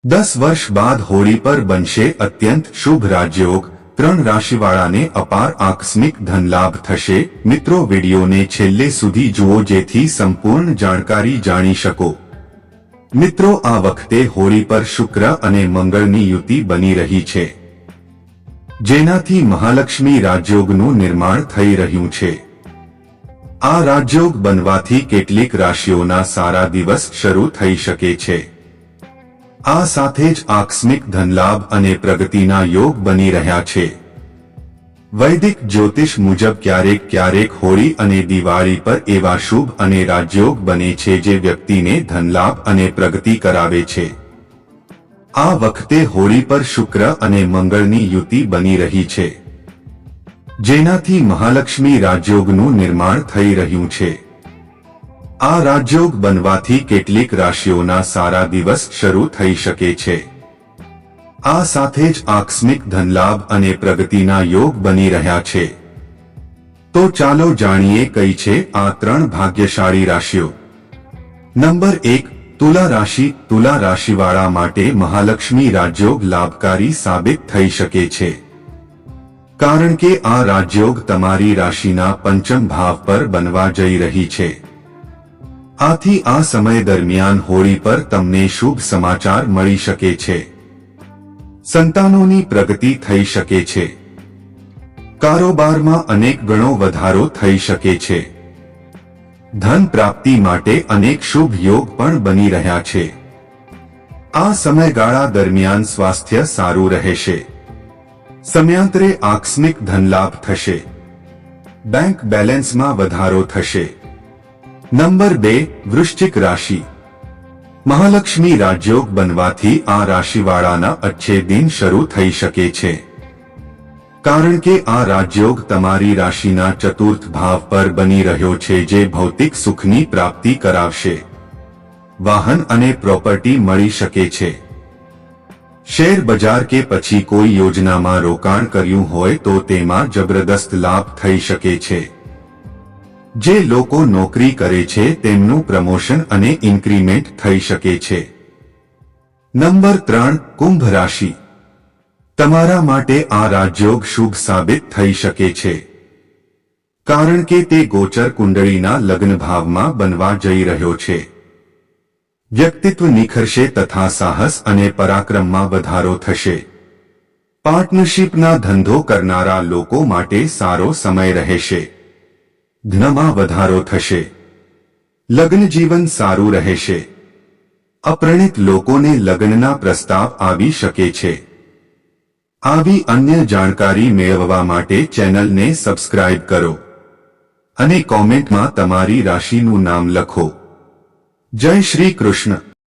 10 વર્ષ બાદ હોળી પર બનશે અત્યંત શુભ રાજયોગ। 3 રાશિવાળાને અપાર આકસ્મિક ધનલાભ થશે। મિત્રો, વિડીયોને છેલ્લે સુધી જુઓ જેથી સંપૂર્ણ જાણકારી જાણી શકો। મિત્રો, આ વખતે હોળી પર શુક્ર અને મંગળની યુતિ બની રહી છે, જેનાથી મહાલક્ષ્મી રાજયોગનું નિર્માણ થઈ રહ્યું છે। આ રાજયોગ બનવાથી કેટલીક રાશિઓના સારા દિવસ શરૂ થઈ શકે છે। આ સાથે જ આકસ્મિક ધનલાભ અને પ્રગતિના યોગ બની રહ્યા છે। વૈદિક જ્યોતિષ મુજબ ક્યારેક ક્યારેક હોળી અને દિવાળી પર એવા શુભ અને રાજયોગ બને છે જે વ્યક્તિને ધનલાભ અને પ્રગતિ કરાવે છે। આ વખતે હોળી પર શુક્ર અને મંગળની યુતિ બની રહી છે, જેનાથી મહાલક્ષ્મી રાજયોગનું નિર્માણ થઈ રહ્યું છે। આ રાજયોગ બનવાથી કેટલીક રાશિઓના સારા દિવસ શરૂ થઈ શકે છે। આ સાથે જ આકસ્મિક ધનલાભ અને પ્રગતિના યોગ બની રહ્યા છે। તો ચાલો જાણીએ કઈ છે આ 3 ભાગ્યશાળી રાશિઓ। નંબર 1, તુલા રાશિ। તુલા રાશિવાળા માટે મહાલક્ષ્મી રાજયોગ લાભકારી સાબિત થઈ શકે છે, કારણ કે આ રાજયોગ તમારી રાશિના પંચમ ભાવ પર બનવા જઈ રહી છે। આથી આ સમય દરમિયાન હોળી પર તમને શુભ સમાચાર મળી શકે છે। સંતાનોની પ્રગતિ થઈ શકે છે। કારોબારમાં અનેક ગણો વધારો થઈ શકે છે। ધન પ્રાપ્તિ માટે અનેક શુભ યોગ પણ બની રહ્યા છે। આ સમયગાળા દરમિયાન સ્વાસ્થ્ય સારું રહેશે। સમયાંતરે આકસ્મિક ધનલાભ થશે। બેંક બેલેન્સમાં વધારો થશે। નંબર 2, વૃશ્ચિક રાશિ। મહાલક્ષ્મી રાજયોગ બનવાથી આ રાશિવાળાના अच्छे दिन શરૂ થઈ શકે છે, કારણ કે આ રાજયોગ તમારી રાશિના ચતુર્થ ભાવ પર બની રહ્યો છે, જે ભૌતિક સુખની પ્રાપ્તિ કરાવશે। વાહન અને પ્રોપર્ટી મળી શકે છે। શેર બજાર કે પછી કોઈ યોજનામાં રોકાણ કર્યું હોય તો તેમાં જબરદસ્ત લાભ થઈ શકે છે। જે લોકો નોકરી કરે છે તેમનું પ્રમોશન અને ઇન્ક્રીમેન્ટ થઈ શકે છે। નંબર 3, કુંભ રાશિ। તમારા માટે આ રાજયોગ શુભ સાબિત થઈ શકે છે, કારણ કે તે ગોચર કુંડળીના લગ્ન ભાવમાં બનવા જઈ રહ્યો છે। વ્યક્તિત્વ નિખરશે તથા સાહસ અને પરાક્રમમાં વધારો થશે। પાર્ટનરશિપના ધંધો કરનારા લોકો માટે સારો સમય રહેશે। ધનમાં વધારો થશે। લગ્ન જીવન સારું રહેશે। અપરિણિત લોકોને લગ્નના પ્રસ્તાવ આવી શકે છે। આવી અન્ય જાણકારી મેળવવા માટે ચેનલને સબસ્ક્રાઇબ કરો અને કોમેન્ટમાં તમારી રાશિનું નામ લખો। જય શ્રી કૃષ્ણ।